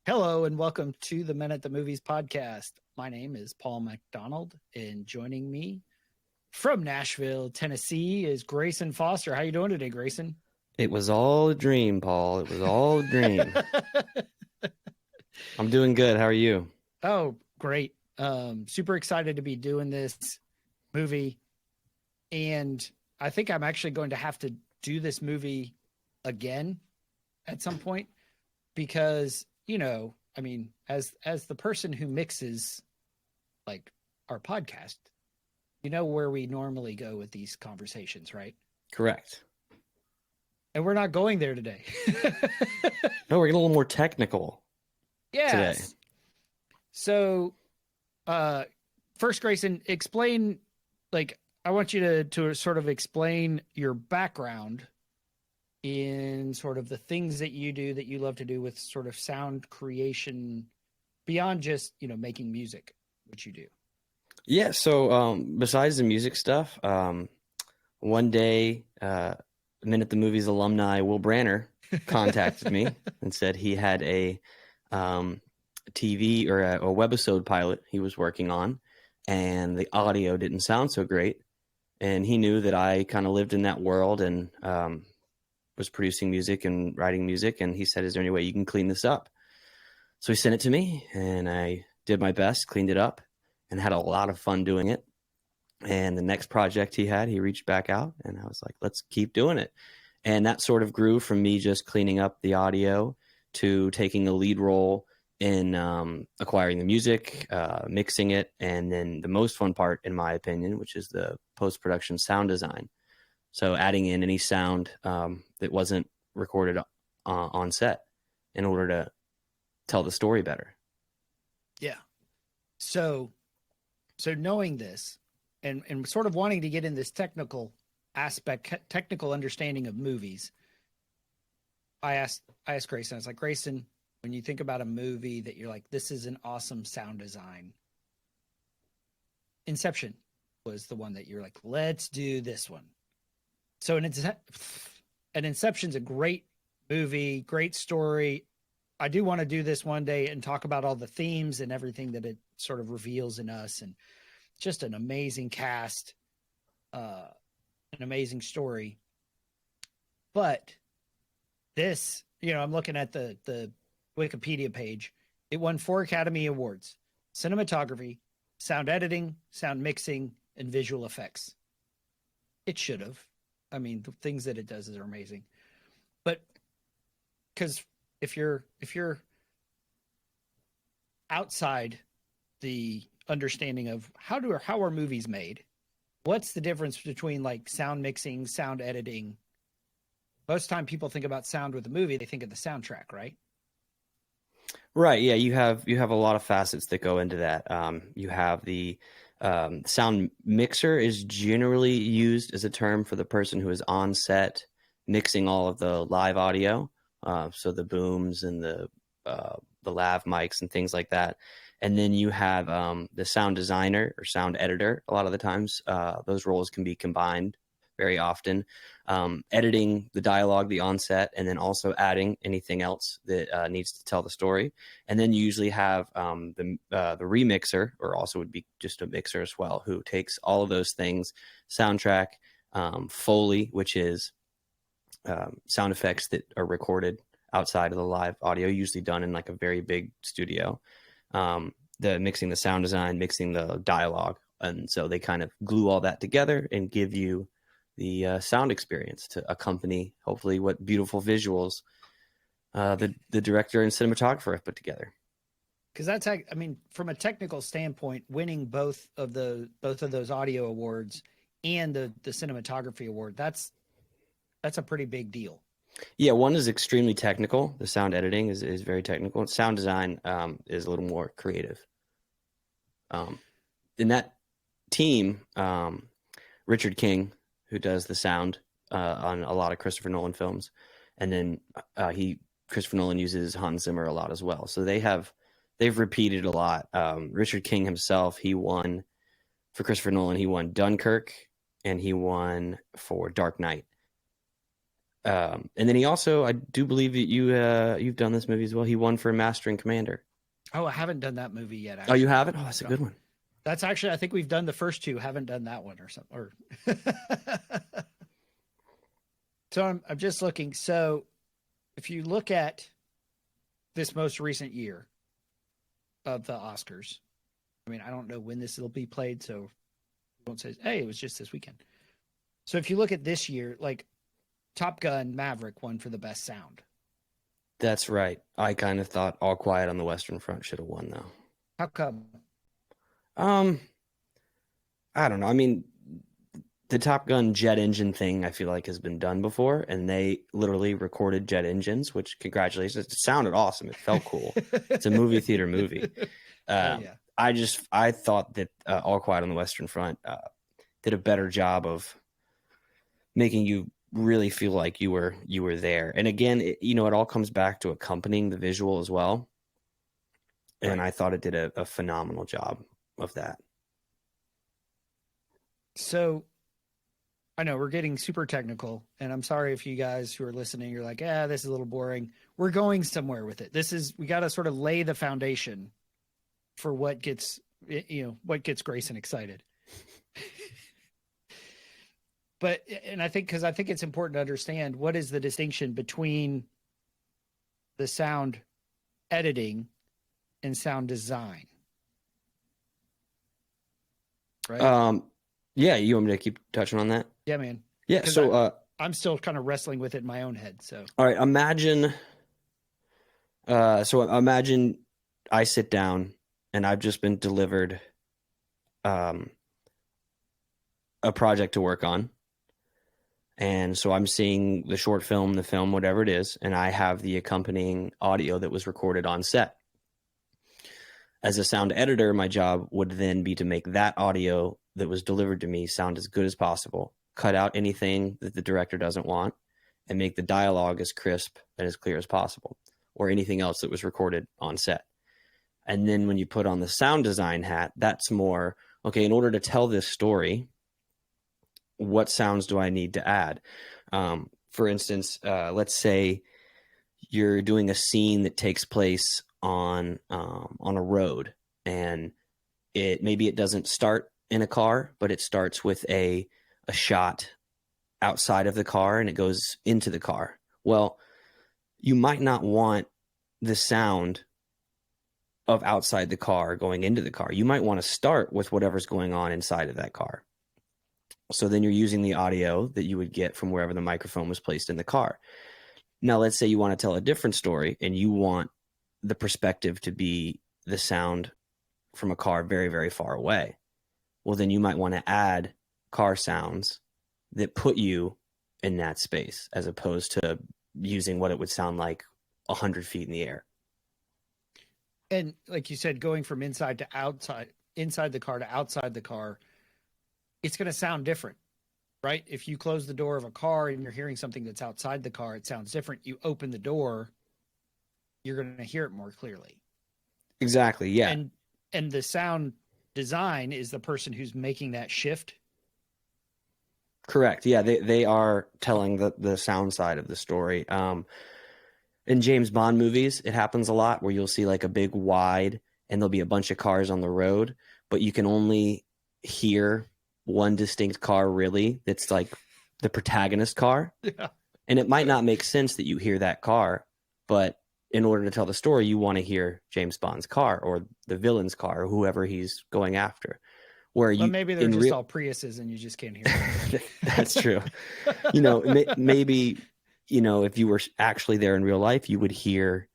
Hello and welcome to the Men at the Movies podcast. My name is Paul McDonald, and joining me from Nashville, Tennessee, is Grayson Foster. How you doing today, Grayson? It was all a dream, Paul. It was all a dream. I'm doing good. How are you? Oh, great. Super excited to be doing this movie. And I think I'm actually going to have to do this movie again at some point because, as the person who mixes like our podcast, you know where we normally go with these conversations, right? Correct. And we're not going there today. No, we're getting a little more technical today. So, first, Grayson, explain, I want you to sort of explain your background in sort of the things that you do that you love to do with sort of sound creation beyond just, making music, which you do. Yeah. So, besides the music stuff, one day, Men at the Movies alumni Will Branner contacted me and said he had a TV or a webisode pilot he was working on, and the audio didn't sound so great. And he knew that I kind of lived in that world and was producing music and writing music. And he said, "Is there any way you can clean this up?" So he sent it to me, and I did my best, cleaned it up, and had a lot of fun doing it. And the next project he reached back out, and I was like, let's keep doing it. And that sort of grew from me just cleaning up the audio to taking a lead role in acquiring the music, mixing it, and then the most fun part, in my opinion, which is the post-production sound design. So adding in any sound that wasn't recorded on set in order to tell the story better. Yeah. So knowing this and sort of wanting to get in this technical aspect, technical understanding of movies, I asked Grayson, I was like, Grayson, when you think about a movie that you're like, this is an awesome sound design, Inception was the one that you're like, let's do this one. So and Inception's a great movie, great story. I do want to do this one day and talk about all the themes and everything that it sort of reveals in us, and just an amazing cast, an amazing story. But this, I'm looking at the Wikipedia page. It won 4 Academy Awards: cinematography, sound editing, sound mixing, and visual effects. It should have. I mean, the things that it does are amazing. But because if you're outside the understanding of how are movies made, what's the difference between like sound mixing, sound editing? Most time people think about sound with a movie, they think of the soundtrack, right? Right. Yeah. You have a lot of facets that go into that. You have the sound mixer is generally used as a term for the person who is on set mixing all of the live audio. So the booms and the lav mics and things like that. And then you have the sound designer or sound editor. A lot of the times, those roles can be combined very often, editing the dialogue, the onset, and then also adding anything else that needs to tell the story. And then you usually have the remixer, or also would be just a mixer as well, who takes all of those things, soundtrack, Foley, which is sound effects that are recorded outside of the live audio, usually done in like a very big studio. The mixing the sound design, mixing the dialogue. And so they kind of glue all that together and give you the sound experience to accompany, hopefully, what beautiful visuals the director and cinematographer have put together. Because that's, I mean, from a technical standpoint, winning both of those audio awards and the cinematography award, that's a pretty big deal. Yeah, one is extremely technical. The sound editing is very technical. Sound design is a little more creative. In that team, Richard King, who does the sound on a lot of Christopher Nolan films, and then Christopher Nolan uses Hans Zimmer a lot as well. So they've repeated a lot. Richard King himself, he won for Christopher Nolan. He won Dunkirk, and he won for Dark Knight. And then he also, I do believe that you've done this movie as well. He won for Master and Commander. Oh, I haven't done that movie yet. Oh, you Actually, haven't? Oh, that's a good one. that's actually, I think we've done the first two. Haven't done that one or something. Or so I'm just looking. So if you look at this most recent year of the Oscars, I mean, I don't know when this will be played, so I won't say, hey, it was just this weekend. So if you look at this year, like Top Gun Maverick won for the best sound. That's right. I kind of thought All Quiet on the Western Front should have won, though. How come? Um, I don't know. I mean, the Top Gun jet engine thing, I feel like has been done before, and they literally recorded jet engines, which congratulations. It sounded awesome. It felt cool. It's a movie theater movie. Yeah. I thought that All Quiet on the Western Front did a better job of making you really feel like you were there. And again, it all comes back to accompanying the visual as well. And Right. I thought it did a phenomenal job of that. So I know we're getting super technical, and I'm sorry if you guys who are listening, you're like, this is a little boring. We're going somewhere with it. We got to sort of lay the foundation for what gets Grayson excited. But, and I think it's important to understand what is the distinction between the sound editing and sound design. Right. Yeah, you want me to keep touching on that? Yeah, man. Yeah. So I'm still kind of wrestling with it in my own head. So, all right, imagine I sit down and I've just been delivered a project to work on. And so I'm seeing the short film, the film, whatever it is, and I have the accompanying audio that was recorded on set. As a sound editor, my job would then be to make that audio that was delivered to me sound as good as possible, cut out anything that the director doesn't want, and make the dialogue as crisp and as clear as possible, or anything else that was recorded on set. And then when you put on the sound design hat, that's more, okay, in order to tell this story, what sounds do I need to add? For instance, let's say you're doing a scene that takes place on a road, and maybe it doesn't start in a car, but it starts with a shot outside of the car and it goes into the car. Well, you might not want the sound of outside the car going into the car. You might want to start with whatever's going on inside of that car. So then you're using the audio that you would get from wherever the microphone was placed in the car. Now, let's say you want to tell a different story and you want the perspective to be the sound from a car very, very far away. Well, then you might want to add car sounds that put you in that space as opposed to using what it would sound like 100 feet in the air. and like you said, going from inside the car to outside the car, it's going to sound different, right? If you close the door of a car and you're hearing something that's outside the car, it sounds different. You open the door, you're going to hear it more clearly. Exactly. Yeah. And the sound design is the person who's making that shift. Correct. Yeah. They are telling the sound side of the story. In James Bond movies, it happens a lot where you'll see like a big wide and there'll be a bunch of cars on the road, but you can only hear one distinct car really that's like the protagonist car. Yeah. And it might not make sense that you hear that car, but in order to tell the story, you want to hear James Bond's car or the villain's car or whoever he's going after. Where Well, maybe they're just all Priuses and you just can't hear them. That's true. Maybe, if you were actually there in real life, you would hear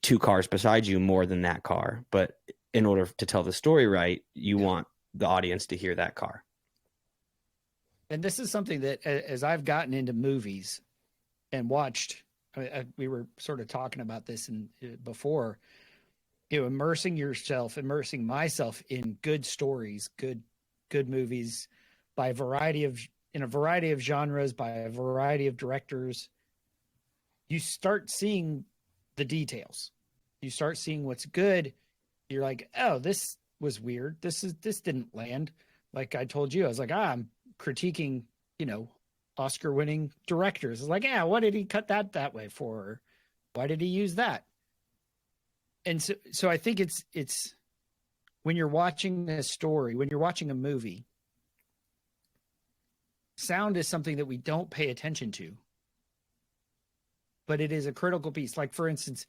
two cars beside you more than that car. But in order to tell the story right, you want the audience to hear that car. And this is something that, as I've gotten into movies and watched, we were sort of talking about this before, immersing myself in good stories, good movies in a variety of genres, by a variety of directors. You start seeing the details. You start seeing what's good. You're like, oh, this was weird. This didn't land. Like I told you, I was like, I'm critiquing, Oscar-winning directors. It's like, yeah, what did he cut that way for? Why did he use that? And so I think it's when you're watching a story, when you're watching a movie, sound is something that we don't pay attention to, but it is a critical piece. Like, for instance,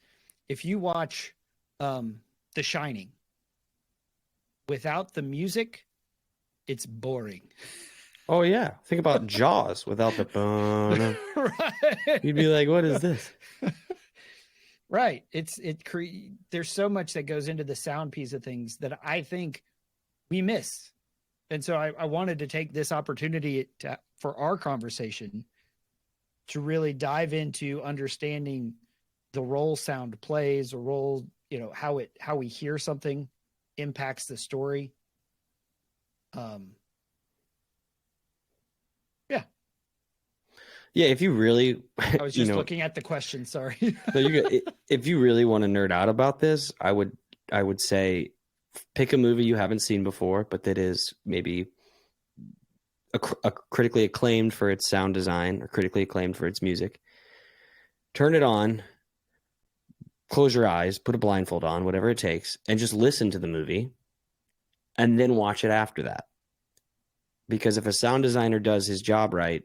if you watch The Shining without the music, it's boring. Oh yeah, think about Jaws without the bone. Right. You'd be like, "What is this?" Right. There's so much that goes into the sound piece of things that I think we miss. And so I wanted to take this opportunity for our conversation to really dive into understanding the role sound plays, a role, how we hear something impacts the story. Yeah. Yeah, if you really, I was just looking at the question. Sorry. So if you really want to nerd out about this, I would say pick a movie you haven't seen before, but that is maybe a critically acclaimed for its sound design or critically acclaimed for its music. Turn it on, close your eyes, put a blindfold on, whatever it takes, and just listen to the movie and then watch it after that. Because if a sound designer does his job right,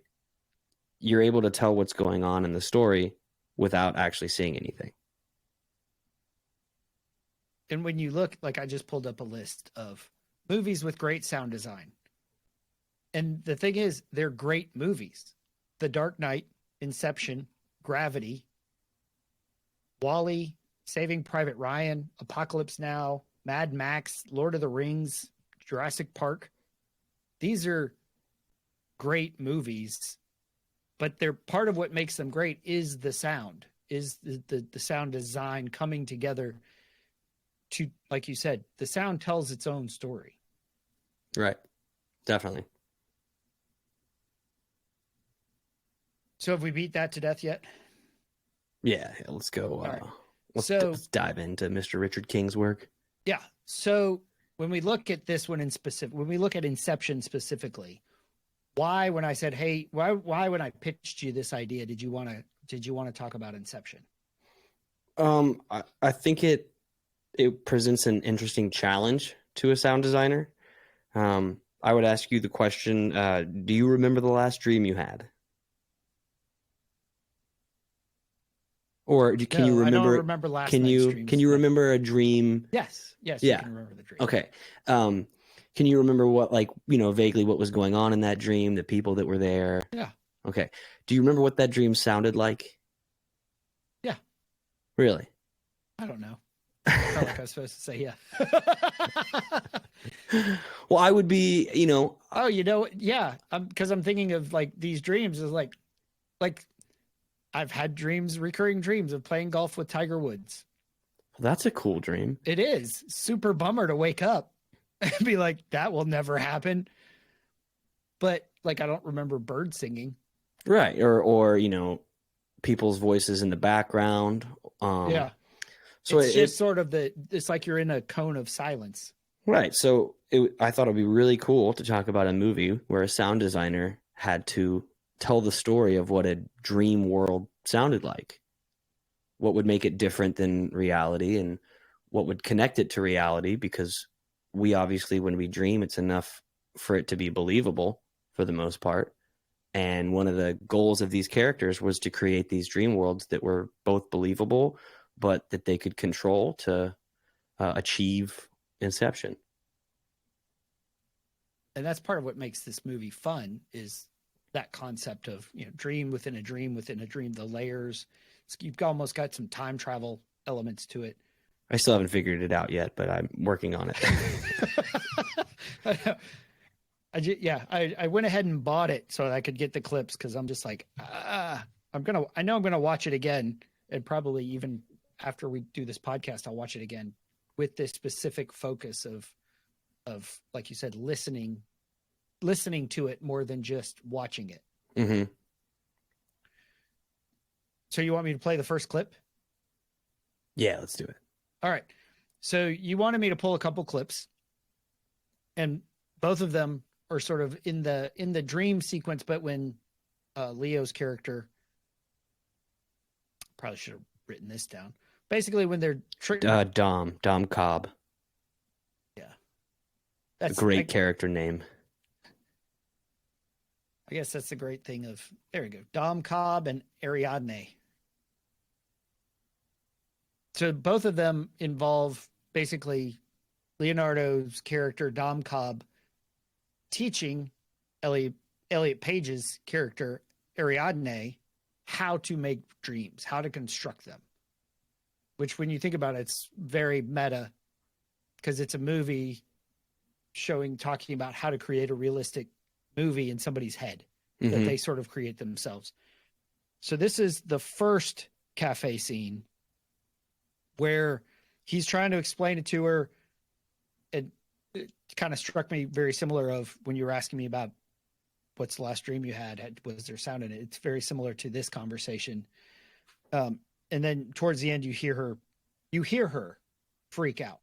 you're able to tell what's going on in the story without actually seeing anything. And when you look, like I just pulled up a list of movies with great sound design. And the thing is, they're great movies. The Dark Knight, Inception, Gravity, WALL-E, Saving Private Ryan, Apocalypse Now, Mad Max, Lord of the Rings, Jurassic Park. These are great movies, but they're part of what makes them great is the sound, is the sound design coming together to, like you said, the sound tells its own story. Right. Definitely. So have we beat that to death yet? Yeah, let's go. Right. Let's dive into Mr. Richard King's work. Yeah. So when we look at this one in specific, when we look at Inception specifically, why, when I said, hey, why when I pitched you this idea, did you want to talk about Inception? I think it presents an interesting challenge to a sound designer. I would ask you the question, do you remember the last dream you had? Or can you remember? I don't remember last can night's you dreams, can you remember a dream? Yes. Yeah. You can remember the dream. Okay. Can you remember what, vaguely what was going on in that dream, the people that were there? Yeah. Okay. Do you remember what that dream sounded like? Yeah. Really? I don't know. I felt like I was supposed to say yeah. Well, I would be, Oh, yeah. Because I'm thinking of like these dreams is like I've had recurring dreams of playing golf with Tiger Woods. That's a cool dream. It is super bummer to wake up and be like, that will never happen. But like, I don't remember birds singing. Right. Or people's voices in the background. Yeah. So it's just sort of it's like you're in a cone of silence. Right. So I thought it'd be really cool to talk about a movie where a sound designer had to tell the story of what a dream world sounded like. What would make it different than reality and what would connect it to reality, because we obviously, when we dream, it's enough for it to be believable for the most part. And one of the goals of these characters was to create these dream worlds that were both believable, but that they could control to achieve Inception. And that's part of what makes this movie fun, is that concept of, dream within a dream within a dream, the layers. You've almost got some time travel elements to it. I still haven't figured it out yet, but I'm working on it. I went ahead and bought it so that I could get the clips, because I'm just like, I know I'm gonna watch it again, and probably even after we do this podcast, I'll watch it again with this specific focus of like you said, listening to it more than just watching it. Mm-hmm. So you want me to play the first clip? Yeah, let's do it. All right. So you wanted me to pull a couple clips, and both of them are sort of in the dream sequence, but when Leo's character. Probably should have written this down. Basically, when they're Dom Cobb, yeah, a great character name. I guess that's the great thing of there we go. Dom Cobb and Ariadne. So both of them involve basically Leonardo's character Dom Cobb teaching Elliot Page's character Ariadne how to make dreams, how to construct them. Which, when you think about it, it's very meta because it's a movie talking about how to create a realistic movie in somebody's head that they sort of create themselves. So this is the first cafe scene where he's trying to explain it to her. It kind of struck me very similar of when you were asking me about what's the last dream you had, was there sound in it? It's very similar to this conversation. And then towards the end, you hear her freak out.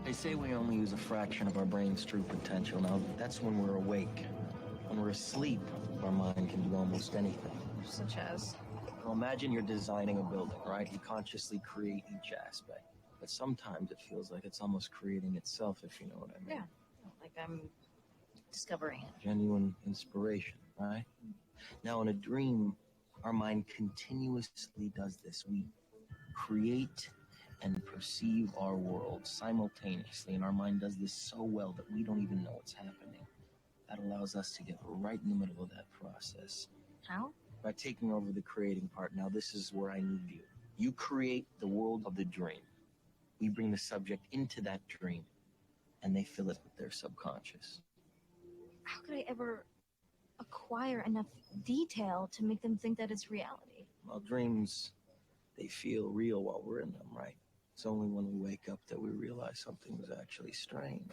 They say we only use a fraction of our brain's true potential. Now, that's when we're awake. When we're asleep, our mind can do almost anything. Such as? Well, imagine you're designing a building, right? You consciously create each aspect. But sometimes it feels like it's almost creating itself, if you know what I mean. Yeah, like I'm discovering it. Genuine inspiration, right? Now, in a dream, our mind continuously does this. We create and perceive our world simultaneously, and our mind does this so well that we don't even know what's happening. That allows us to get right in the middle of that process. How? By taking over the creating part. Now, this is where I need you. You create the world of the dream. We bring the subject into that dream, and they fill it with their subconscious. How could I ever acquire enough detail to make them think that it's reality? Well, dreams, they feel real while we're in them, right? It's only when we wake up that we realize something was actually strange.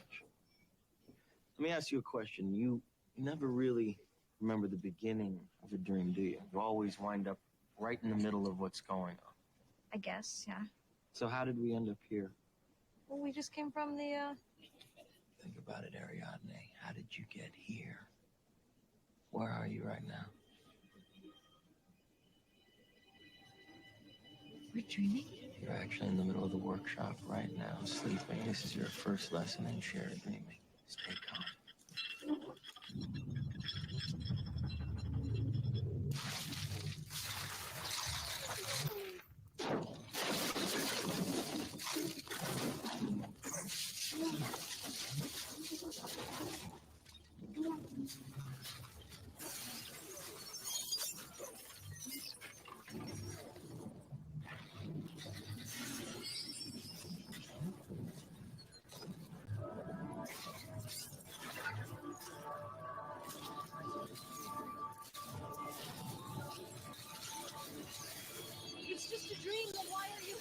Let me ask you a question. You never really remember the beginning of a dream, do you? You always wind up right in the middle of what's going on. I guess, yeah. So how did we end up here? Well, we just came from the, Think about it, Ariadne. How did you get here? Where are you right now? We're dreaming? You're actually in the middle of the workshop right now, sleeping. This is your first lesson in shared dreaming. Stay calm. It's just a dream, then why are you...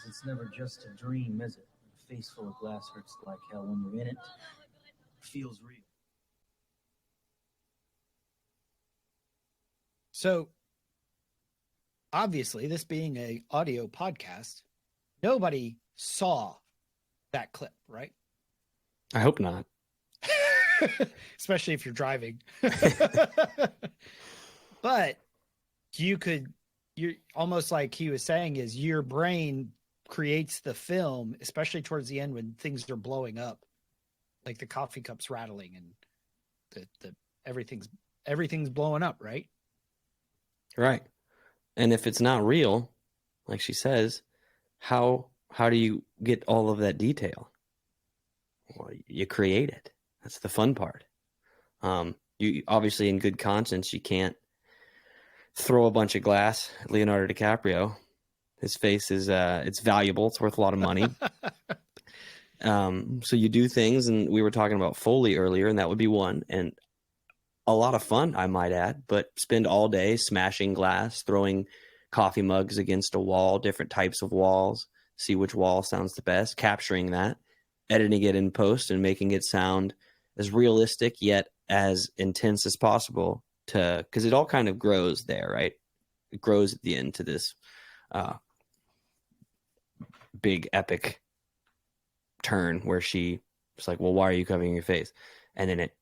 It's never just a dream, is it? A face full of glass hurts like hell. When you're in it, it feels real. So obviously, this being a audio podcast, nobody saw that clip, right? I hope not. Especially if you're driving. But you're almost like he was saying is your brain creates the film, especially towards the end when things are blowing up, like the coffee cups rattling and the everything's blowing up, right? Right. And if it's not real, like she says, how do you get all of that detail? Well, you create it. That's the fun part. You obviously, in good conscience, you can't throw a bunch of glass at Leonardo DiCaprio. His face is it's valuable. It's worth a lot of money. So you do things, and we were talking about Foley earlier, and that would be one. And a lot of fun, I might add, but spend all day smashing glass, throwing coffee mugs against a wall, different types of walls, see which wall sounds the best, capturing that, editing it in post, and making it sound as realistic yet as intense as possible, because it all kind of grows there, right? It grows at the end to this big epic turn where she's like, well, why are you covering your face? And then it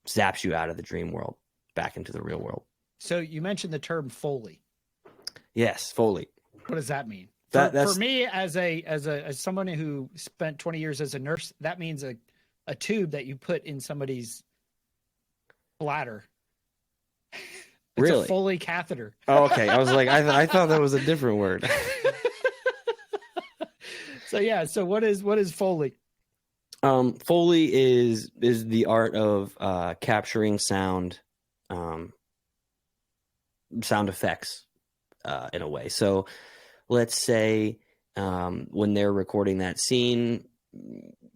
zaps you out of the dream world back into the real world. So you mentioned the term Foley. Yes, Foley. What does that mean? That's For me, as someone who spent 20 years as a nurse, that means a tube that you put in somebody's bladder. It's really a Foley catheter. Oh, okay. I was like, I thought that was a different word. So yeah. So what is Foley? Foley is the art of capturing sound effects in a way. So let's say when they're recording that scene,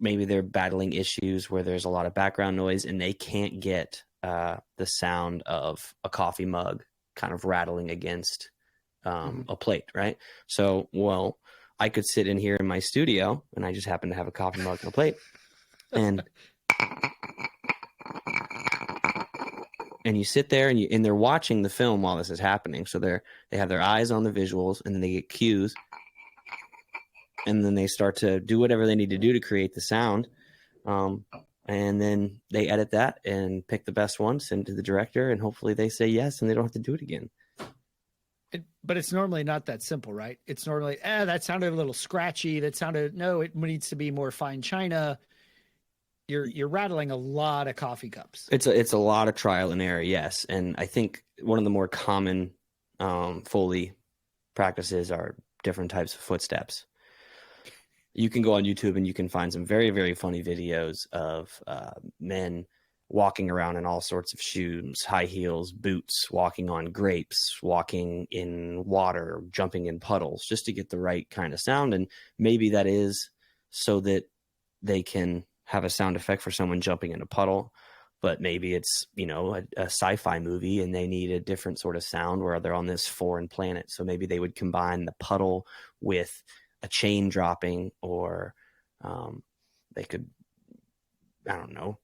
maybe they're battling issues where there's a lot of background noise and they can't get the sound of a coffee mug kind of rattling against a plate, right? So, well, I could sit in here in my studio and I just happen to have a coffee mug and a plate and you sit there and they're watching the film while this is happening. So they have their eyes on the visuals and then they get cues and then they start to do whatever they need to do to create the sound. And then they edit that and pick the best one, send it to the director, and hopefully they say yes and they don't have to do it again. But it's normally not that simple, right? It's normally, that sounded a little scratchy. No, it needs to be more fine china. You're rattling a lot of coffee cups. It's a lot of trial and error, yes. And I think one of the more common Foley practices are different types of footsteps. You can go on YouTube and you can find some very, very funny videos of men walking around in all sorts of shoes, high heels, boots, walking on grapes, walking in water, jumping in puddles, just to get the right kind of sound. And maybe that is so that they can have a sound effect for someone jumping in a puddle. But maybe it's, a sci-fi movie and they need a different sort of sound where they're on this foreign planet. So maybe they would combine the puddle with a chain dropping, or they could, I don't know,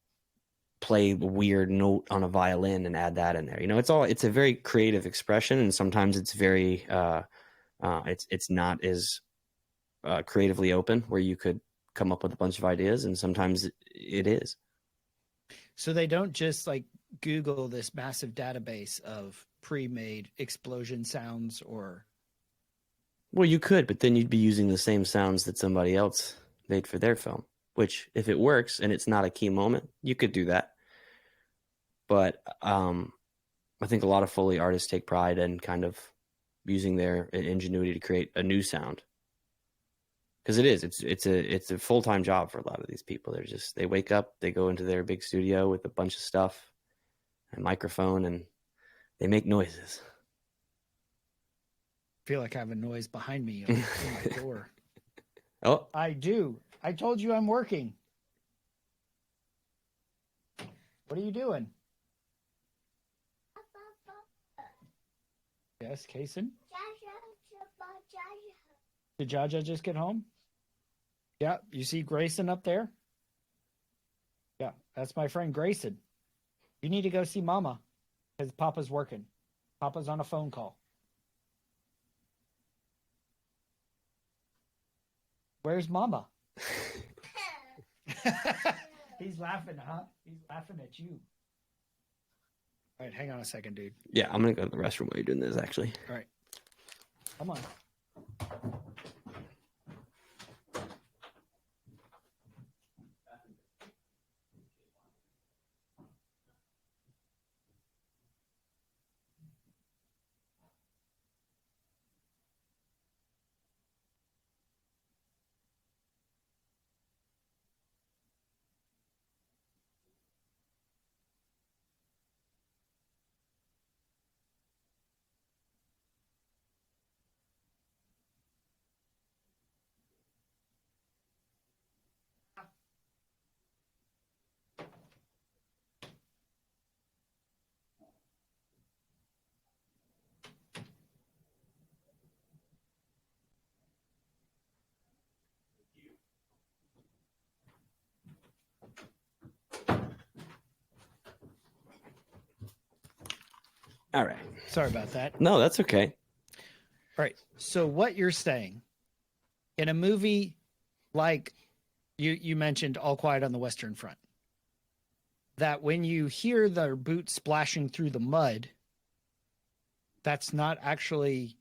play a weird note on a violin and add that in there. It's a very creative expression, and sometimes it's very it's not as creatively open where you could come up with a bunch of ideas, and sometimes it is. So they don't just like Google this massive database of pre-made explosion sounds, or well, you could, but then you'd be using the same sounds that somebody else made for their film, which if it works and it's not a key moment, you could do that. But I think a lot of Foley artists take pride in kind of using their ingenuity to create a new sound. Because it's a full-time job for a lot of these people. They wake up, they go into their big studio with a bunch of stuff, a microphone, and they make noises. I feel like I have a noise behind me in my door. Oh, I do. I told you I'm working. What are you doing? Yes, Kaysen? Did Jaja just get home? Yeah, you see Grayson up there? Yeah, that's my friend Grayson. You need to go see Mama because Papa's working. Papa's on a phone call. Where's Mama? He's laughing, huh? He's laughing at you. All right, hang on a second, dude. yeah, I'm going to go to the restroom while you're doing this, actually. All right. Come on. All right. Sorry about that. No, that's okay. All right. So what you're saying in a movie like you mentioned All Quiet on the Western Front, that when you hear their boots splashing through the mud, that's not actually,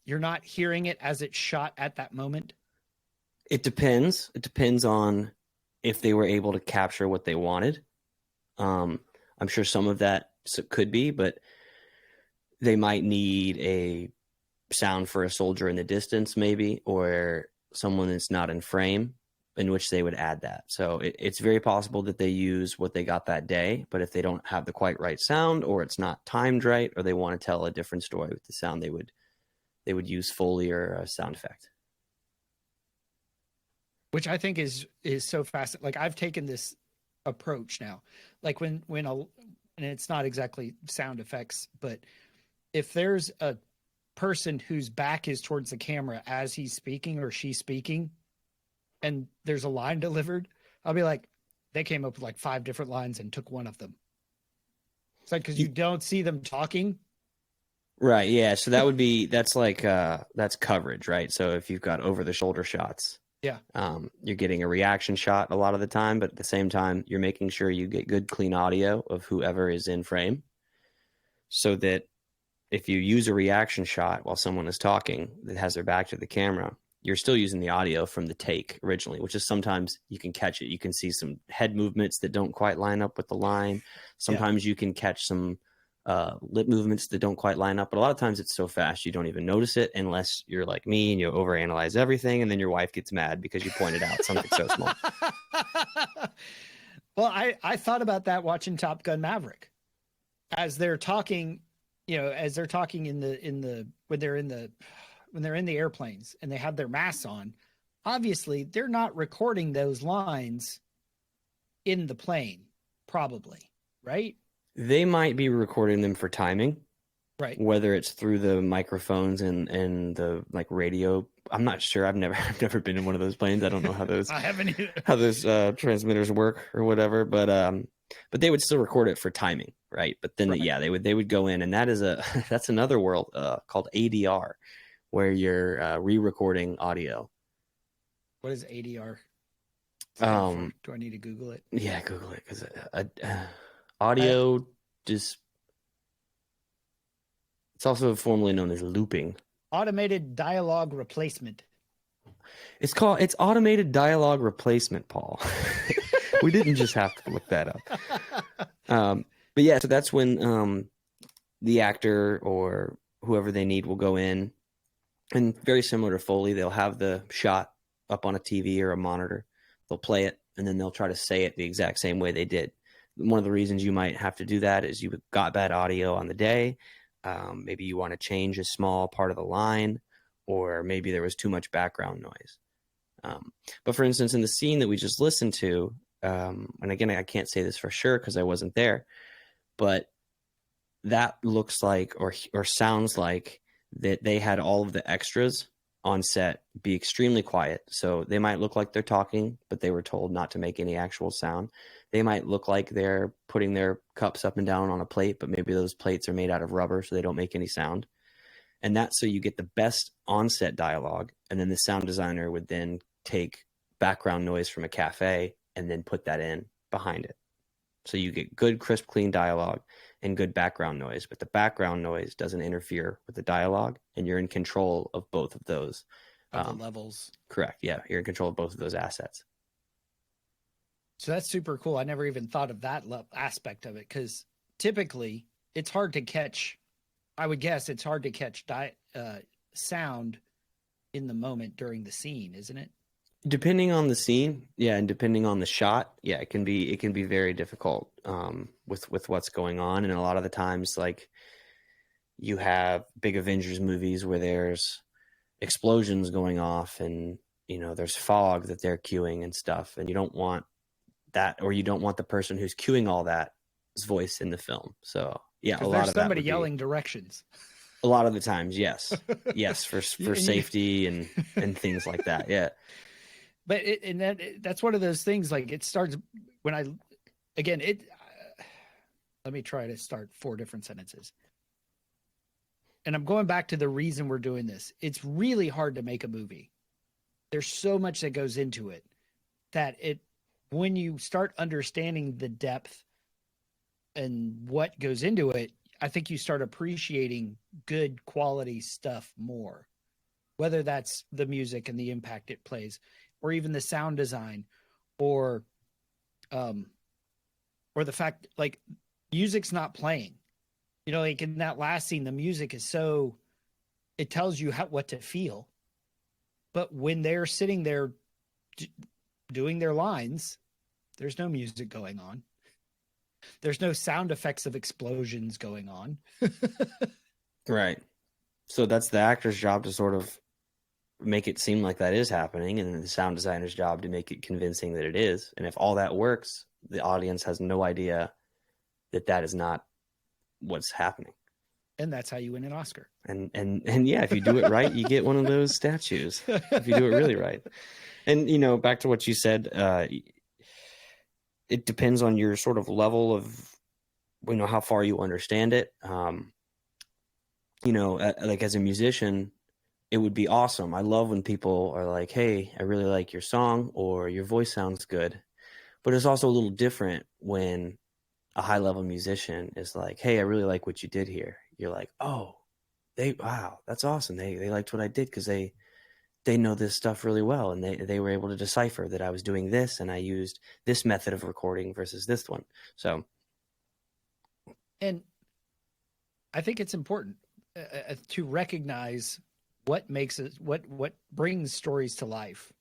you're not hearing it as it's shot at that moment? It depends. It depends on if they were able to capture what they wanted. I'm sure some of that could be, but they might need a sound for a soldier in the distance, maybe, or someone that's not in frame, in which they would add that. So it's very possible that they use what they got that day, but if they don't have the quite right sound, or it's not timed right, or they want to tell a different story with the sound, they would use Foley or a sound effect. Which I think is so fast. Like, I've taken this approach now. Like and it's not exactly sound effects, but if there's a person whose back is towards the camera as he's speaking or she's speaking, and there's a line delivered, I'll be like, they came up with like 5 different lines and took one of them. It's like, because you don't see them talking. Right. Yeah. So that's coverage, right? So if you've got over the shoulder shots, yeah, you're getting a reaction shot a lot of the time, but at the same time, you're making sure you get good, clean audio of whoever is in frame, so that if you use a reaction shot while someone is talking that has their back to the camera, you're still using the audio from the take originally, which is sometimes you can catch it. You can see some head movements that don't quite line up with the line. Sometimes you can catch some lip movements that don't quite line up, but a lot of times it's so fast you don't even notice it, unless you're like me and you overanalyze everything, and then your wife gets mad because you pointed out something so small. Well, I thought about that watching Top Gun Maverick, as they're talking, as they're talking when they're in the airplanes and they have their masks on. Obviously, they're not recording those lines in the plane, probably, right? They might be recording them for timing, right? Whether it's through the microphones and the like radio. I'm not sure. I've never been in one of those planes. I don't know how those I haven't either. how those transmitters work or whatever. But they would still record it for timing, right? But then Right. they would go in, and that's another world called ADR, where you're re-recording audio. What is ADR? Do I need to Google it? Yeah, Google it, because audio just, it's also formerly known as looping. Automated dialogue replacement. It's automated dialogue replacement, Paul. We didn't just have to look that up. But yeah, so that's when the actor or whoever they need will go in, and very similar to Foley, they'll have the shot up on a TV or a monitor. They'll play it, and then they'll try to say it the exact same way they did. One of the reasons you might have to do that is you got bad audio on the day. Maybe you want to change a small part of the line, or maybe there was too much background noise. But for instance, in the scene that we just listened to, and again, I can't say this for sure because I wasn't there, but that looks like or sounds like that they had all of the extras on set be extremely quiet. So they might look like they're talking, but they were told not to make any actual sound. They might look like they're putting their cups up and down on a plate, but maybe those plates are made out of rubber, so they don't make any sound. And that's so you get the best on-set dialogue, and then the sound designer would then take background noise from a cafe and then put that in behind it. So you get good, crisp, clean dialogue and good background noise, but the background noise doesn't interfere with the dialogue, and you're in control of both of those. The levels. Correct. Yeah, you're in control of both of those assets. So that's super cool. I never even thought of that aspect of it, because typically it's hard to catch. I would guess it's hard to catch sound in the moment during the scene, isn't it? Depending on the scene, yeah, and depending on the shot, yeah, it can be very difficult with what's going on. And a lot of the times, like, you have big Avengers movies where there's explosions going off, and there's fog that they're cueing and stuff, and you don't want that, or you don't want the person who's cueing all that voice in the film. So yeah, a lot there's of that somebody would yelling directions. A lot of the times, yes, for safety and things like that, yeah. But that's one of those things. Like, it starts when let me try to start 4 different sentences. And I'm going back to the reason we're doing this. It's really hard to make a movie. There's so much that goes into it that when you start understanding the depth and what goes into it, I think you start appreciating good quality stuff more, whether that's the music and the impact it plays, or even the sound design, or um, or the fact like music's not playing. You know, like in that last scene, the music is so it tells you what to feel. But when they're sitting there doing their lines, there's no music going on. There's no sound effects of explosions going on. Right. So that's the actor's job to sort of make it seem like that is happening, and the sound designer's job to make it convincing that it is. And if all that works, the audience has no idea that that is not what's happening. And that's how you win an Oscar. And yeah, if you do it right, you get one of those statues. If you do it really right. And you know, back to what you said, it depends on your sort of level of, you know, how far you understand it. You know, like as a musician, it would be awesome. I love when people are like, "Hey, I really like your song," or "Your voice sounds good." But it's also a little different when a high level musician is like, "Hey, I really like what you did here." You're like, "Oh, wow, that's awesome. They liked what I did because they know this stuff really well, and they were able to decipher that I was doing this and I used this method of recording versus this one." So, and I think it's important to recognize what makes it what brings stories to life.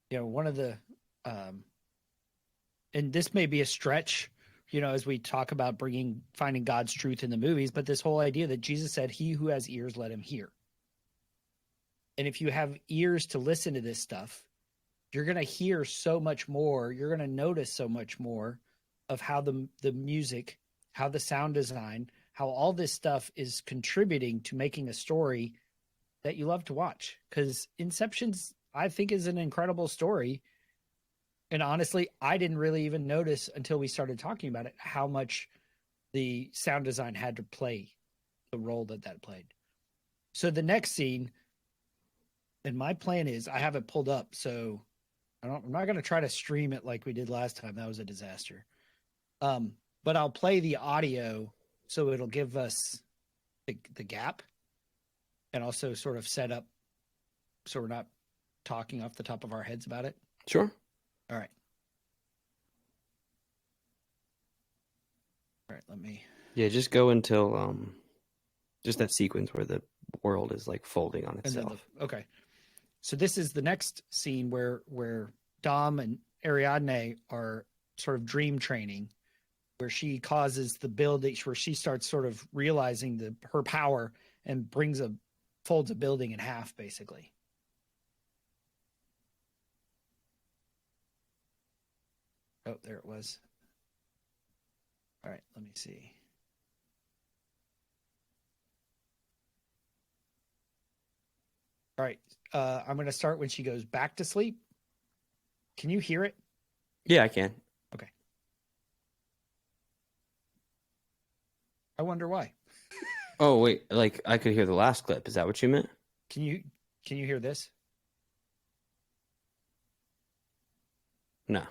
You know, one of the and this may be a stretch, you know, as we talk about finding God's truth in the movies, but this whole idea that Jesus said, "He who has ears, let him hear." And if you have ears to listen to this stuff, you're going to hear so much more. You're going to notice so much more of how the music, how the sound design, how all this stuff is contributing to making a story that you love to watch. Because Inception's, I think, is an incredible story. And honestly, I didn't really even notice until we started talking about it how much the sound design had to play the role that played. So the next scene, and my plan is I have it pulled up, so I'm not going to try to stream it like we did last time. That was a disaster. But I'll play the audio so it'll give us the gap, and also sort of set up so we're not talking off the top of our heads about it. sure. All right. All right, let me. Yeah, just go until just that sequence where the world is like folding on itself. Okay. So this is the next scene where Dom and Ariadne are sort of dream training, where she causes the building, where she starts sort of realizing her power and folds a building in half, basically. Oh, there it was. All right, let me see. All right, I'm going to start when she goes back to sleep. Can you hear it? Yeah, I can. Okay. I wonder why. Oh, wait, like I could hear the last clip. Is that what you meant? Can you hear this? No.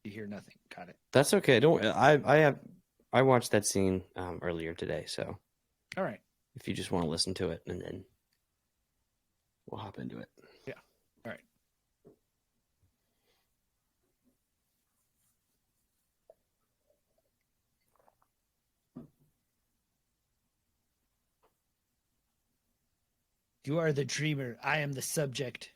You hear nothing. Got it. That's okay. Don't I watched that scene earlier today, so All right. if you just want to listen to it and then we'll hop into it. Yeah. All right. You are the dreamer. I am the subject.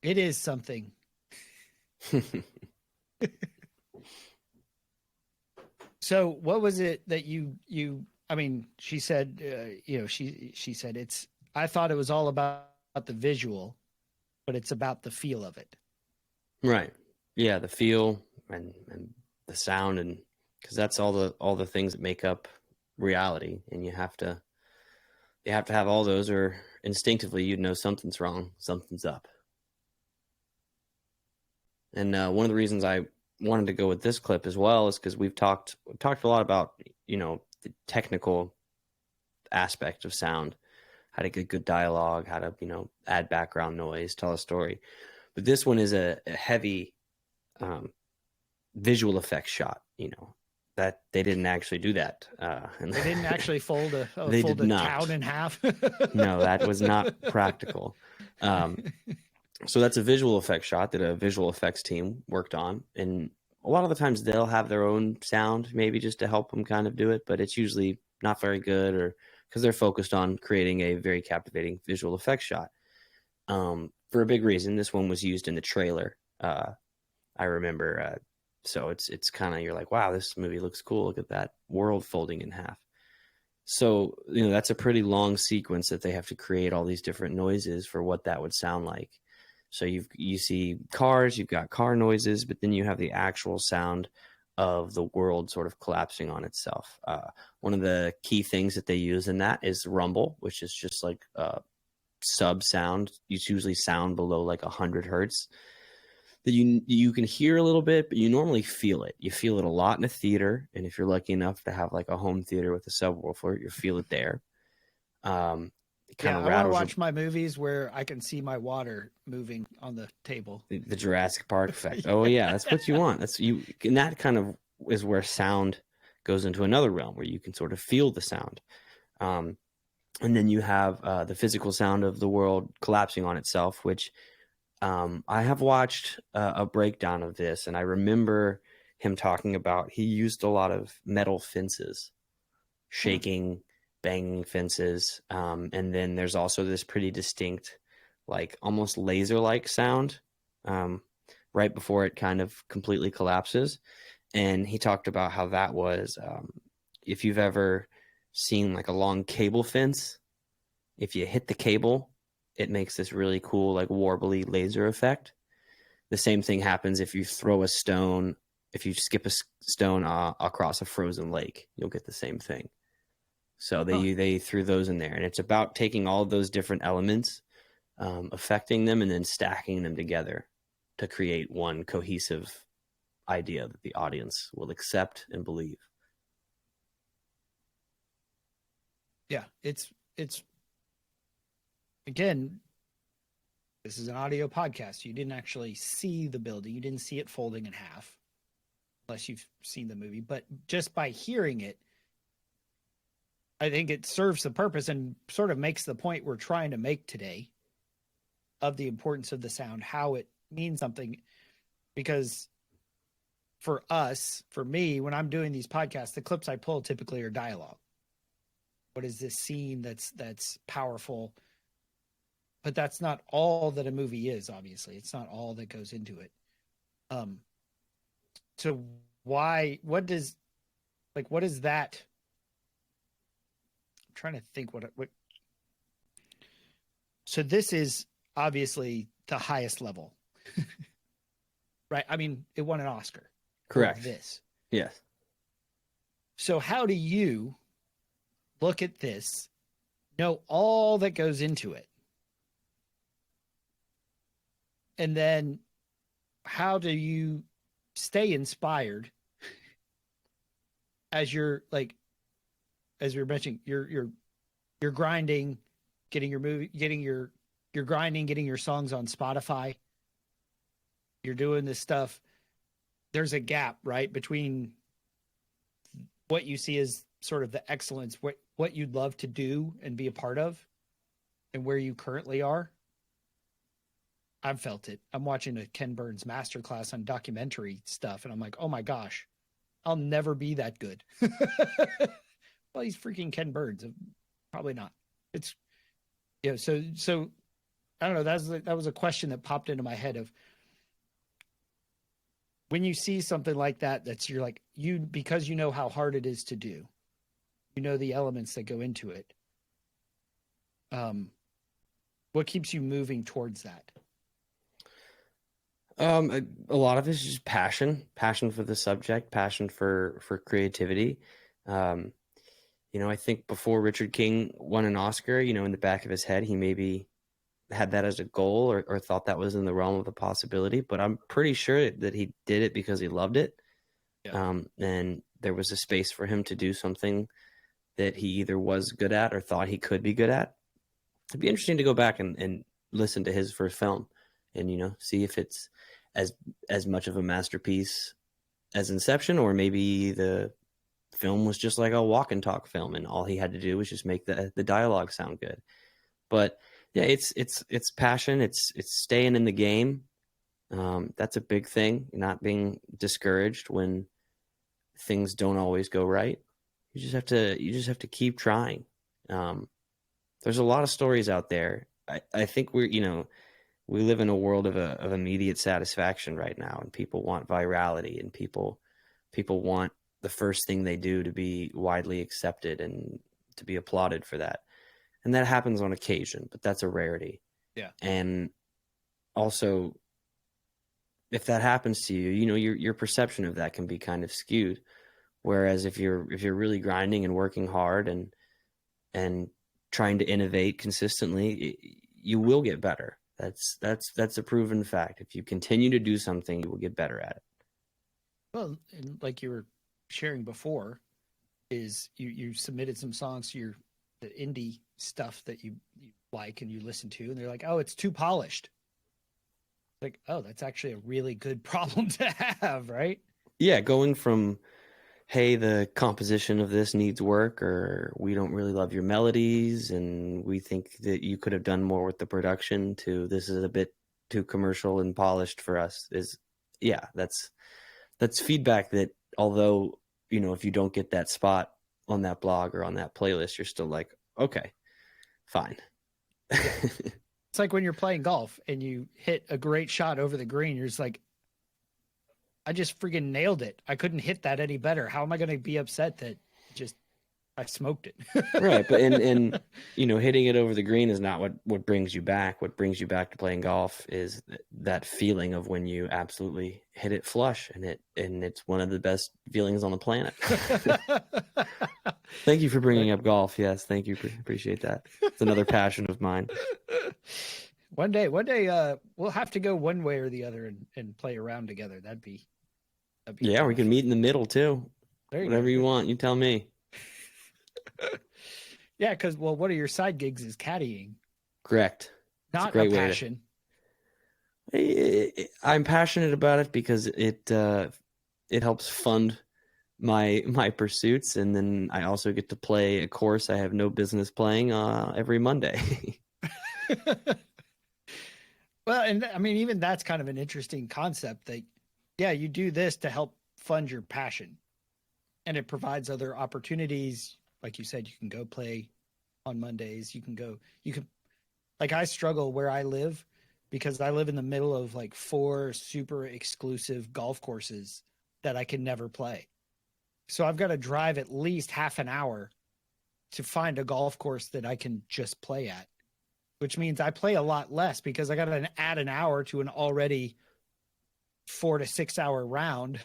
It is something. So what was it that I mean, she said, she said I thought it was all about the visual, but it's about the feel of it. Right. Yeah, the feel and the sound, and because that's all the things that make up reality, and you have to have all those, or instinctively you'd know something's wrong, something's up. And one of the reasons I wanted to go with this clip as well is because we've talked a lot about, the technical aspect of sound, how to get good dialogue, how to, add background noise, tell a story. But this one is a heavy visual effects shot, that they didn't actually do that. And They didn't actually fold a They did not. town in half. No, that was not practical. So that's a visual effects shot that a visual effects team worked on. And a lot of the times they'll have their own sound, maybe just to help them kind of do it, but it's usually not very good, or because they're focused on creating a very captivating visual effects shot. For a big reason, this one was used in the trailer. I remember. So it's kind of, you're like, wow, this movie looks cool. Look at that world folding in half. So, that's a pretty long sequence that they have to create all these different noises for what that would sound like. So you see cars, you've got car noises, but then you have the actual sound of the world sort of collapsing on itself. One of the key things that they use in that is rumble, which is just like sub sound. It's usually sound below like 100 hertz that you can hear a little bit, but you normally feel it. You feel it a lot in a theater, and if you're lucky enough to have like a home theater with a subwoofer, you feel it there. It kind of I want to rattles. watch my movies where I can see my water moving on the table. The Jurassic Park effect. Oh yeah, that's what you want. And that kind of is where sound goes into another realm where you can sort of feel the sound. And then you have the physical sound of the world collapsing on itself, which I have watched a breakdown of this, and I remember him talking about he used a lot of metal fences, shaking, banging fences. And then there's also this pretty distinct, like almost laser-like sound right before it kind of completely collapses. And he talked about how that was, if you've ever seen like a long cable fence, if you hit the cable, it makes this really cool, like warbly laser effect. The same thing happens if you throw a stone, if you skip a stone across a frozen lake, you'll get the same thing. So they threw those in there, and it's about taking all of those different elements, affecting them, and then stacking them together to create one cohesive idea that the audience will accept and believe. Yeah, it's again, this is an audio podcast. You didn't actually see the building. You didn't see it folding in half, unless you've seen the movie. But just by hearing it, I think it serves the purpose and sort of makes the point we're trying to make today of the importance of the sound, how it means something. Because for us, for me, when I'm doing these podcasts, the clips I pull typically are dialogue. What is this scene that's powerful? But that's not all that a movie is, obviously. It's not all that goes into it. So what is that? I'm trying to think what. So this is obviously the highest level, right? I mean, it won an Oscar. Correct. This. Yes. So how do you look at this, know all that goes into it, and then how do you stay inspired as you're like, as we were mentioning, you're grinding, getting your movie, you're grinding, getting your songs on Spotify. You're doing this stuff. There's a gap, right, between what you see as sort of the excellence, what you'd love to do and be a part of, and where you currently are. I've felt it. I'm watching a Ken Burns masterclass on documentary stuff, and I'm like, oh my gosh, I'll never be that good. Well, he's freaking Ken Burns. Probably not. It's, so I don't know. That was a question that popped into my head of when you see something like that. You're like because you know how hard it is to do. You know the elements that go into it. What keeps you moving towards that? A lot of it's just passion for the subject, passion for creativity. I think before Richard King won an Oscar, in the back of his head, he maybe had that as a goal or thought that was in the realm of the possibility, but I'm pretty sure that he did it because he loved it. Yeah. And there was a space for him to do something that he either was good at or thought he could be good at. It'd be interesting to go back and listen to his first film and, see if it's as much of a masterpiece as Inception, or maybe the film was just like a walk and talk film and all he had to do was just make the dialogue sound good. But yeah, it's passion. It's staying in the game. That's a big thing. Not being discouraged when things don't always go right. You just have to keep trying. There's a lot of stories out there. I think we live in a world of immediate satisfaction right now, and people want virality, and people want the first thing they do to be widely accepted and to be applauded for that. And that happens on occasion, but that's a rarity. Yeah. And also, if that happens to you, your perception of that can be kind of skewed. Whereas if you're really grinding and working hard and trying to innovate consistently, you will get better. That's a proven fact. If you continue to do something, you will get better at it. Well, and like you were sharing before, is you submitted some songs to the indie stuff that you like and you listen to, and they're like, oh, it's too polished. Like, oh, that's actually a really good problem to have, right? Yeah, going from, hey, the composition of this needs work, or we don't really love your melodies and we think that you could have done more with the production, to this is a bit too commercial and polished for us, that's feedback that, although, if you don't get that spot on that blog or on that playlist, you're still like, okay, fine. It's like when you're playing golf and you hit a great shot over the green, you're just like, I just freaking nailed it. I couldn't hit that any better. How am I going to be upset that I smoked it? Right. But and hitting it over the green is not what brings you back. What brings you back to playing golf is that feeling of when you absolutely hit it flush, and it's one of the best feelings on the planet. Thank you for bringing up golf. Yes, thank you. Appreciate that. It's another passion of mine. One day, we'll have to go one way or the other and play around together. That'd be yeah, tough. we can meet in the middle too. Whatever you want, you tell me. Yeah, because one of your side gigs is caddying. Correct. Not a passion. I'm passionate about it because it helps fund my pursuits, and then I also get to play a course I have no business playing every Monday. Well, and I mean, even that's kind of an interesting concept that, yeah, you do this to help fund your passion, and it provides other opportunities. Like you said, you can go play on Mondays. Like, I struggle where I live because I live in the middle of like 4 super exclusive golf courses that I can never play. So I've got to drive at least half an hour to find a golf course that I can just play at, which means I play a lot less because I got to add an hour to an already 4 to 6 hour round.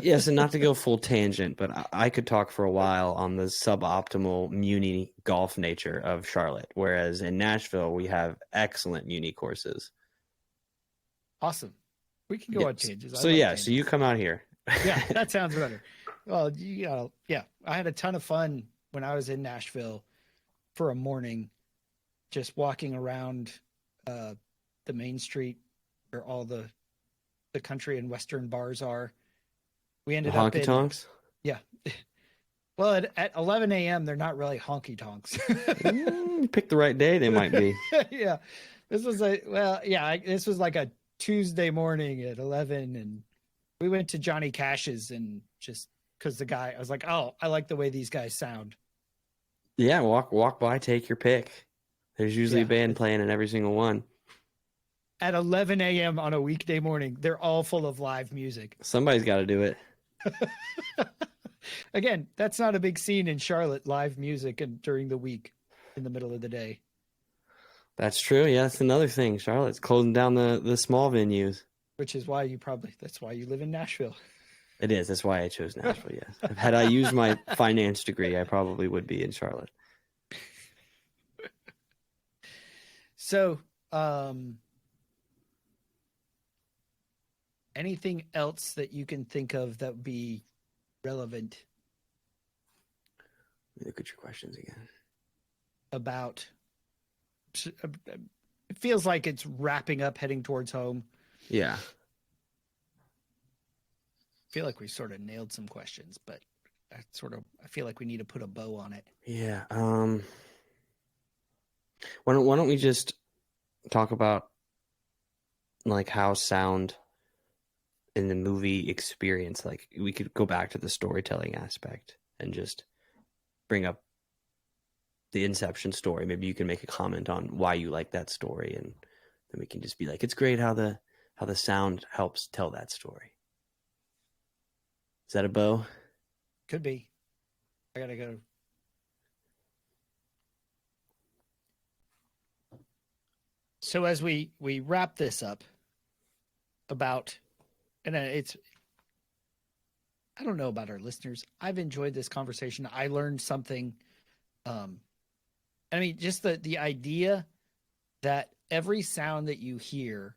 Yes, and not to go full tangent, but I could talk for a while on the suboptimal Muni golf nature of Charlotte, whereas in Nashville we have excellent Muni courses. Awesome. We can go on tangents. So so you come out here. Yeah, that sounds better. Well, yeah, I had a ton of fun when I was in Nashville for a morning, just walking around the main street where all the country and western bars are. We ended up in honky-tonks? Yeah. Well, at 11 a.m., they're not really honky-tonks. You picked the right day, they might be. Yeah. This was this was like a Tuesday morning at 11, and we went to Johnny Cash's, and just because I was like, oh, I like the way these guys sound. Yeah, walk by, take your pick. There's usually a Yeah. band playing in every single one. At 11 a.m. on a weekday morning, they're all full of live music. Somebody's got to do it. Again, that's not a big scene in Charlotte, live music and during the week in the middle of the day. That's true. Yeah, that's another thing. Charlotte's closing down the small venues. Which is why that's why you live in Nashville. It is. That's why I chose Nashville, yes. Had I used my finance degree, I probably would be in Charlotte. So, anything else that you can think of that would be relevant Let me look at your questions again. about it feels like it's wrapping up, heading towards home. Yeah. I feel like we sort of nailed some questions, but I feel like we need to put a bow on it. Yeah. Why don't we just talk about like how sound in the movie experience, like we could go back to the storytelling aspect and just bring up the Inception story. Maybe you can make a comment on why you like that story, and then we can just be like, it's great how the sound helps tell that story. Is that a bow? Could be. I gotta go. So as we wrap this up about, and it's, I don't know about our listeners. I've enjoyed this conversation. I learned something. I mean, just the idea that every sound that you hear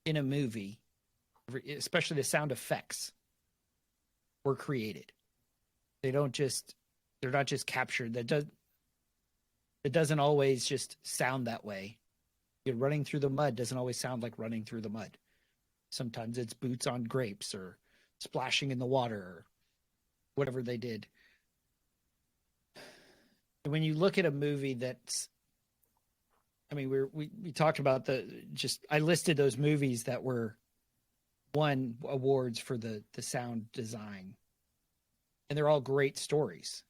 in a movie, especially the sound effects, were created. They're not just captured. It doesn't always just sound that way. You're running through the mud doesn't always sound like running through the mud. Sometimes it's boots on grapes or splashing in the water or whatever they did. When you look at a movie that's, I mean, we talked about I listed those movies that won awards for the sound design, and they're all great stories.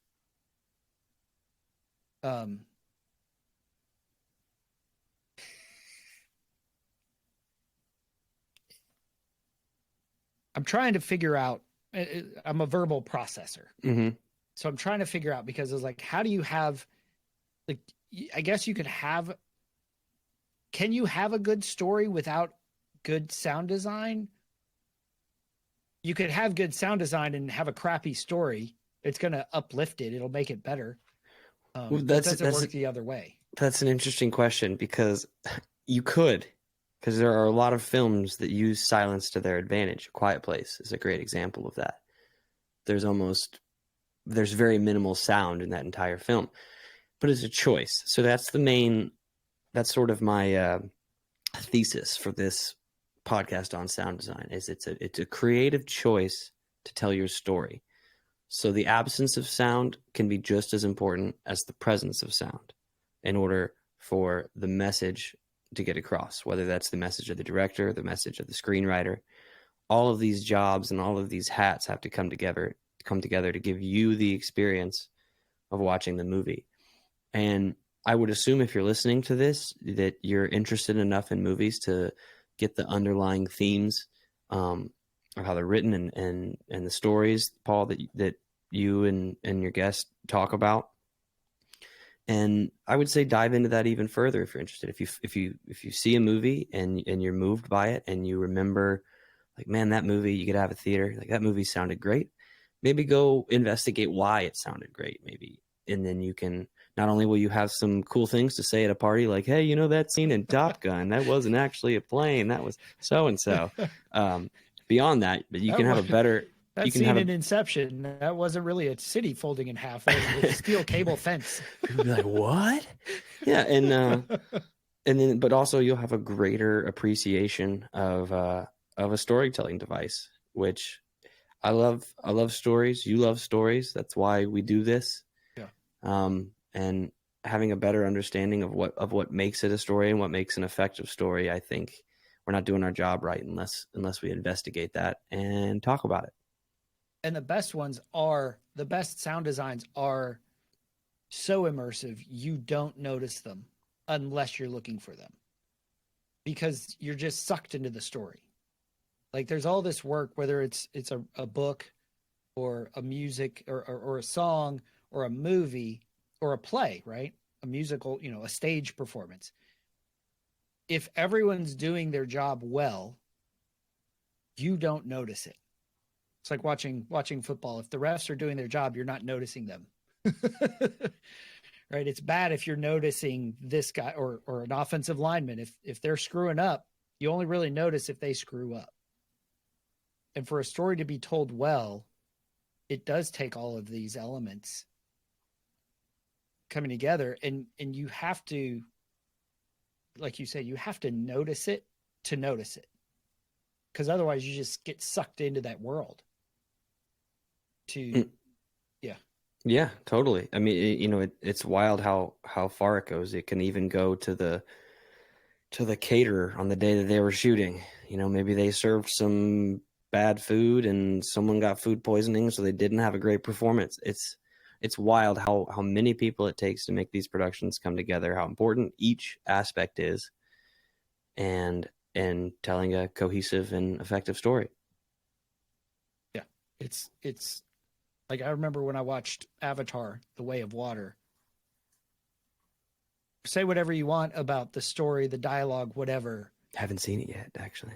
I'm trying to figure out, I'm a verbal processor. Mm-hmm. So I'm trying to figure out, because it's like, how do you have, like, I guess you could have, can you have a good story without good sound design? You could have good sound design and have a crappy story. It's going to uplift it. It'll make it better. Well, It doesn't work the other way. That's an interesting question, because you could, because there are a lot of films that use silence to their advantage. A Quiet Place is a great example of that. There's very minimal sound in that entire film, but it's a choice. So that's sort of my thesis for this podcast on sound design, is it's a creative choice to tell your story. So the absence of sound can be just as important as the presence of sound in order for the message to get across, whether that's the message of the director, the message of the screenwriter. All of these jobs and all of these hats have to come together to give you the experience of watching the movie. And I would assume, if you're listening to this, that you're interested enough in movies to get the underlying themes of how they're written and the stories, Paul, that you and your guest talk about. And I would say dive into that even further if you're interested. If you see a movie and you're moved by it, and you remember, like, man, that movie, you get out of a theater, like, that movie sounded great. Maybe go investigate why it sounded great, maybe. And then you can, not only will you have some cool things to say at a party, like, hey, you know that scene in Top Gun, that wasn't actually a plane, that was so-and-so. Beyond that, but you can have a better... That you can scene have in Inception, that wasn't really a city folding in half. It was a steel cable fence. People be like, what? Yeah, and then, but also you'll have a greater appreciation of a storytelling device, which I love. I love stories. You love stories. That's why we do this. Yeah. And having a better understanding of what makes it a story and what makes an effective story, I think we're not doing our job right unless we investigate that and talk about it. And the best sound designs are so immersive, you don't notice them. unless you're looking for them, because you're just sucked into the story. Like there's all this work, whether it's a book or a music or a song or a movie or a play, right? A musical, a stage performance. If everyone's doing their job well, you don't notice it. It's like watching football. If the refs are doing their job, you're not noticing them. Right? It's bad if you're noticing this guy or an offensive lineman. If they're screwing up, you only really notice if they screw up. And for a story to be told well, it does take all of these elements coming together, and you have to, like you say, you have to notice it to notice it, because otherwise you just get sucked into that world. Yeah, totally. I mean, it's wild how far it goes. It can even go to the caterer on the day that they were shooting. Maybe they served some bad food and someone got food poisoning, so they didn't have a great performance. It's wild how many people it takes to make these productions come together, how important each aspect is, and telling a cohesive and effective story. Yeah, it's like, I remember when I watched Avatar: The Way of Water. Say whatever you want about the story, the dialogue, whatever. Haven't seen it yet, actually.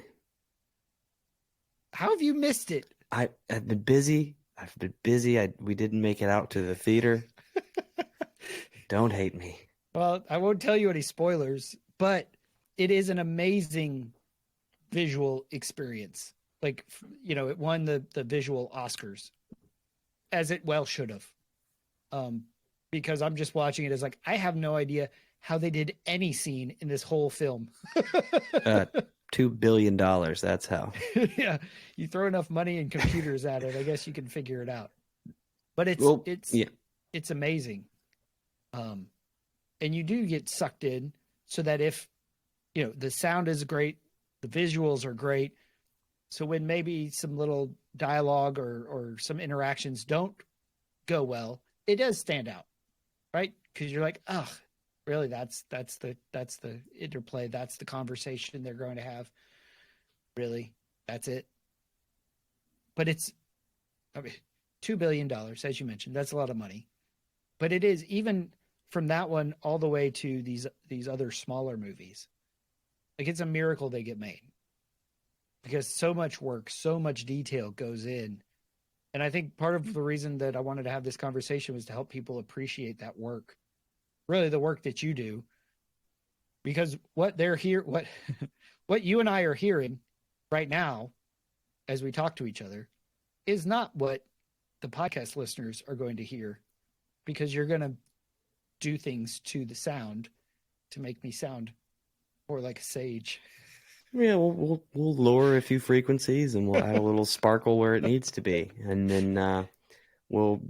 How have you missed it? I've been busy. We didn't make it out to the theater. Don't hate me. Well, I won't tell you any spoilers, but it is an amazing visual experience. Like, it won the visual Oscars, as it well should have. Because I'm just watching it as like, I have no idea how they did any scene in this whole film. $2 billion. That's how. Yeah. You throw enough money and computers at it, I guess you can figure it out. But it's amazing. And you do get sucked in, so that if, the sound is great, the visuals are great. So when maybe some little dialogue or some interactions don't go well, it does stand out, right? Because you're like, oh, really? That's the interplay. That's the conversation they're going to have. Really? That's it? But it's, $2 billion, as you mentioned. That's a lot of money. But it is, even from that one all the way to these other smaller movies. Like, it's a miracle they get made, because so much work, so much detail goes in. And I think part of the reason that I wanted to have this conversation was to help people appreciate that work, really the work that you do, because what what you and I are hearing right now as we talk to each other is not what the podcast listeners are going to hear, because you're going to do things to the sound to make me sound more like a sage. Yeah, we'll lower a few frequencies and we'll add a little sparkle where it needs to be, and then we'll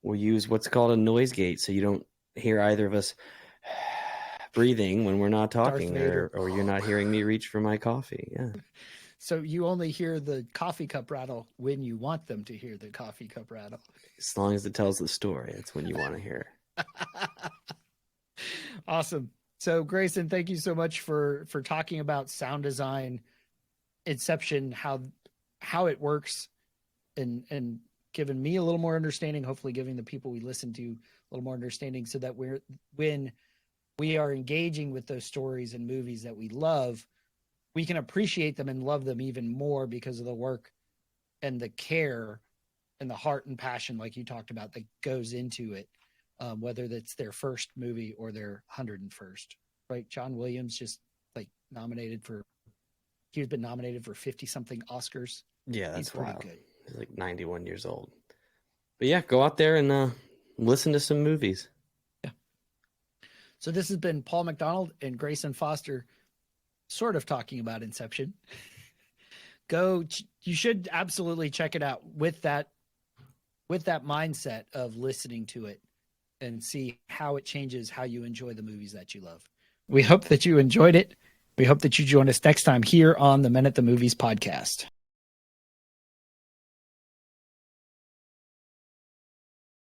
use what's called a noise gate, so you don't hear either of us breathing when we're not talking, or you're not hearing me reach for my coffee. Yeah. So you only hear the coffee cup rattle when you want them to hear the coffee cup rattle. As long as it tells the story, that's when you want to hear it. Awesome. So Grayson, thank you so much for talking about sound design, Inception, how it works, and giving me a little more understanding, hopefully giving the people we listen to a little more understanding, so that when we are engaging with those stories and movies that we love, we can appreciate them and love them even more because of the work and the care and the heart and passion, like you talked about, that goes into it. Whether that's their first movie or their 101st, right? John Williams just he's been nominated for 50 something Oscars. Yeah, that's he's pretty wild. good. He's like 91 years old. But yeah, go out there and listen to some movies. Yeah. So this has been Paul McDonald and Grayson Foster, sort of talking about Inception. You should absolutely check it out with that mindset of listening to it, and see how it changes how you enjoy the movies that you love. We hope that you enjoyed it. We hope that you join us next time here on the Men at the Movies podcast.